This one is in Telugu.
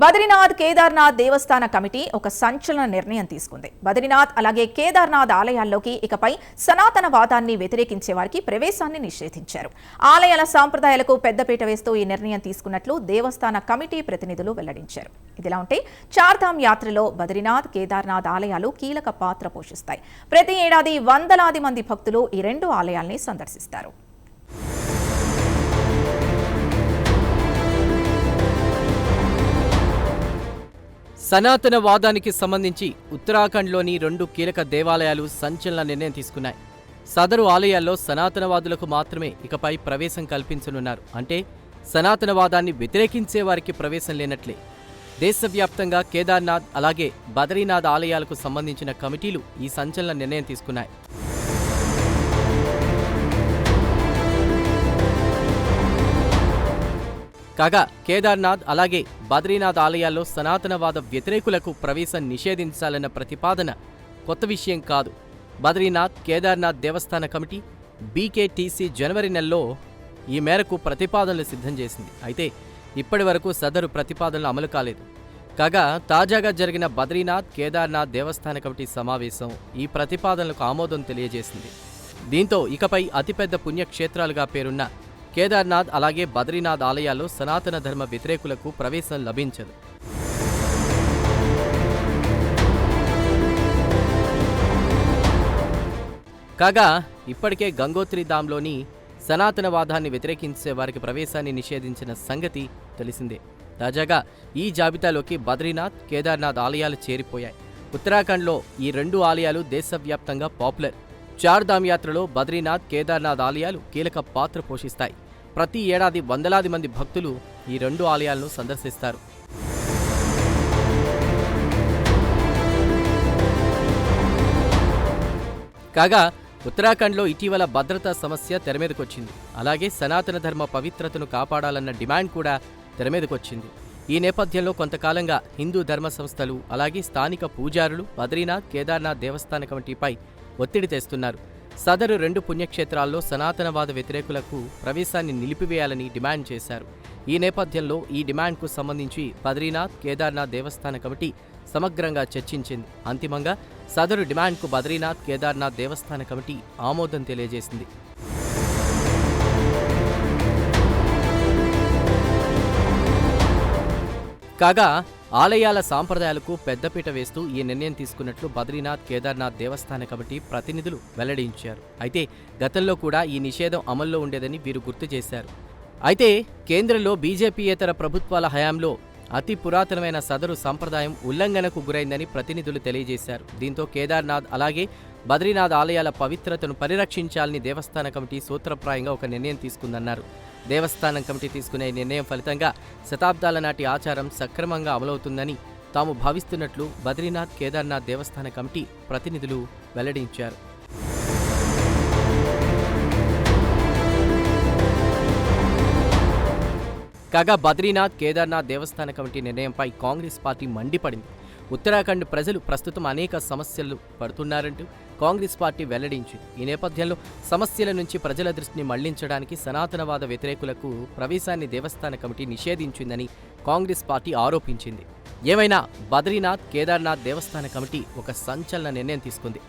బద్రీనాథ్ కేదార్నాథ్ దేవస్థాన కమిటీ ఒక సంచలన నిర్ణయం తీసుకుంది. బద్రీనాథ్ అలాగే కేదార్నాథ్ ఆలయాల్లోకి ఇకపై సనాతనవాదాన్ని వ్యతిరేకించే వారికి ప్రవేశాన్ని నిషేధించారు. ఆలయాల సాంప్రదాయాలకు పెద్దపీట వేస్తూ ఈ నిర్ణయం తీసుకున్నట్లు దేవస్థాన కమిటీ ప్రతినిధులు వెల్లడించారు. ఇదిలా ఉంటే చార్ధామ్ యాత్రలో బద్రీనాథ్ కేదార్నాథ్ ఆలయాలు కీలక పాత్ర పోషిస్తాయి. ప్రతి ఏడాది వందలాది మంది భక్తులు ఈ రెండు ఆలయాల్ని సందర్శిస్తారు. సనాతనవాదానికి సంబంధించి ఉత్తరాఖండ్లోని 2 కీలక దేవాలయాలు సంచలన నిర్ణయం తీసుకున్నాయి. సదరు ఆలయాల్లో సనాతనవాదులకు మాత్రమే ఇకపై ప్రవేశం కల్పించనున్నారు. అంటే సనాతనవాదాన్ని వ్యతిరేకించే వారికి ప్రవేశం లేనట్లే. దేశవ్యాప్తంగా కేదార్నాథ్ అలాగే బద్రీనాథ్ ఆలయాలకు సంబంధించిన కమిటీలు ఈ సంచలన నిర్ణయం తీసుకున్నాయి. కాగా కేదార్నాథ్ అలాగే బద్రీనాథ్ ఆలయాల్లో సనాతనవాద వ్యతిరేకులకు ప్రవేశం నిషేధించాలన్న ప్రతిపాదన కొత్త విషయం కాదు. బద్రీనాథ్ కేదార్నాథ్ దేవస్థాన కమిటీ బీకేటీసీ జనవరి నెలలో ఈ మేరకు ప్రతిపాదనలు సిద్ధం చేసింది. అయితే ఇప్పటి వరకు సదరు ప్రతిపాదనలు అమలు కాలేదు. కాగా తాజాగా జరిగిన బద్రీనాథ్ కేదార్నాథ్ దేవస్థాన కమిటీ సమావేశం ఈ ప్రతిపాదనలకు ఆమోదం తెలియజేసింది. దీంతో ఇకపై అతిపెద్ద పుణ్యక్షేత్రాలుగా పేరున్న కేదార్నాథ్ అలాగే బద్రీనాథ్ ఆలయాల్లో సనాతన ధర్మ వ్యతిరేకులకు ప్రవేశం లభించదు. కాగా ఇప్పటికే గంగోత్రి ధామ్లోని సనాతనవాదాన్ని వ్యతిరేకించే వారికి ప్రవేశాన్ని నిషేధించిన సంగతి తెలిసిందే. తాజాగా ఈ జాబితాలోకి బద్రీనాథ్ కేదార్నాథ్ ఆలయాలు చేరిపోయాయి. ఉత్తరాఖండ్లో ఈ 2 ఆలయాలు దేశవ్యాప్తంగా పాపులర్. చార్ధామ్ యాత్రలో బద్రీనాథ్ కేదార్నాథ్ ఆలయాలు కీలక పాత్ర పోషిస్తాయి. ప్రతి ఏడాది వందలాది మంది భక్తులు ఈ 2 ఆలయాలను సందర్శిస్తారు. కాగా ఉత్తరాఖండ్లో ఇటీవల భద్రతా సమస్య తెరమీదకొచ్చింది. అలాగే సనాతన ధర్మ పవిత్రతను కాపాడాలన్న డిమాండ్ కూడా తెరమీదకొచ్చింది. ఈ నేపథ్యంలో కొంతకాలంగా హిందూ ధర్మ సంస్థలు అలాగే స్థానిక పూజారులు బద్రీనాథ్ కేదార్నాథ్ దేవస్థాన కమిటీపై ఒత్తిడి తెస్తున్నారు. సదరు 2 పుణ్యక్షేత్రాల్లో సనాతనవాద వ్యతిరేకులకు ప్రవేశాన్ని నిలిపివేయాలని డిమాండ్ చేశారు. ఈ నేపథ్యంలో ఈ డిమాండ్కు సంబంధించి బద్రీనాథ్ కేదార్నాథ్ దేవస్థాన కమిటీ సమగ్రంగా చర్చించింది. అంతిమంగా సదరు డిమాండ్కు బద్రీనాథ్ కేదార్నాథ్ దేవస్థాన కమిటీ ఆమోదం తెలియజేసింది. కాగా ఆలయాల సాంప్రదాయాలకు పెద్దపీట వేస్తూ ఈ నిర్ణయం తీసుకున్నట్లు బద్రీనాథ్ కేదార్నాథ్ దేవస్థాన కమిటీ ప్రతినిధులు వెల్లడించారు. అయితే గతంలో కూడా ఈ నిషేధం అమల్లో ఉండేదని వీరు గుర్తు చేశారు. అయితే కేంద్రంలో బీజేపీయేతర ప్రభుత్వాల హయాంలో అతి పురాతనమైన సదరు సంప్రదాయం ఉల్లంఘనకు గురైందని ప్రతినిధులు తెలియజేశారు. దీంతో కేదార్నాథ్ అలాగే బద్రీనాథ్ ఆలయాల పవిత్రతను పరిరక్షించాలని దేవస్థాన కమిటీ సూత్రప్రాయంగా ఒక నిర్ణయం తీసుకుందన్నారు. దేవస్థానం కమిటీ తీసుకునే నిర్ణయం ఫలితంగా శతాబ్దాల నాటి ఆచారం సక్రమంగా అమలవుతుందని తాము భావిస్తున్నట్లు బద్రీనాథ్ కేదార్నాథ్ దేవస్థాన కమిటీ ప్రతినిధులు వెల్లడించారు. కాగా బద్రీనాథ్ కేదార్నాథ్ దేవస్థాన కమిటీ నిర్ణయంపై కాంగ్రెస్ పార్టీ మండిపడింది. ఉత్తరాఖండ్ ప్రజలు ప్రస్తుతం అనేక సమస్యలు పడుతున్నారంటూ కాంగ్రెస్ పార్టీ వెల్లడించింది. ఈ నేపథ్యంలో సమస్యల నుంచి ప్రజల దృష్టిని మళ్లించడానికి సనాతనవాద వ్యతిరేకులకు ప్రవేశాన్ని దేవస్థాన కమిటీ నిషేధించిందని కాంగ్రెస్ పార్టీ ఆరోపించింది. ఏమైనా బద్రీనాథ్ కేదార్నాథ్ దేవస్థాన కమిటీ ఒక సంచలన నిర్ణయం తీసుకుంది.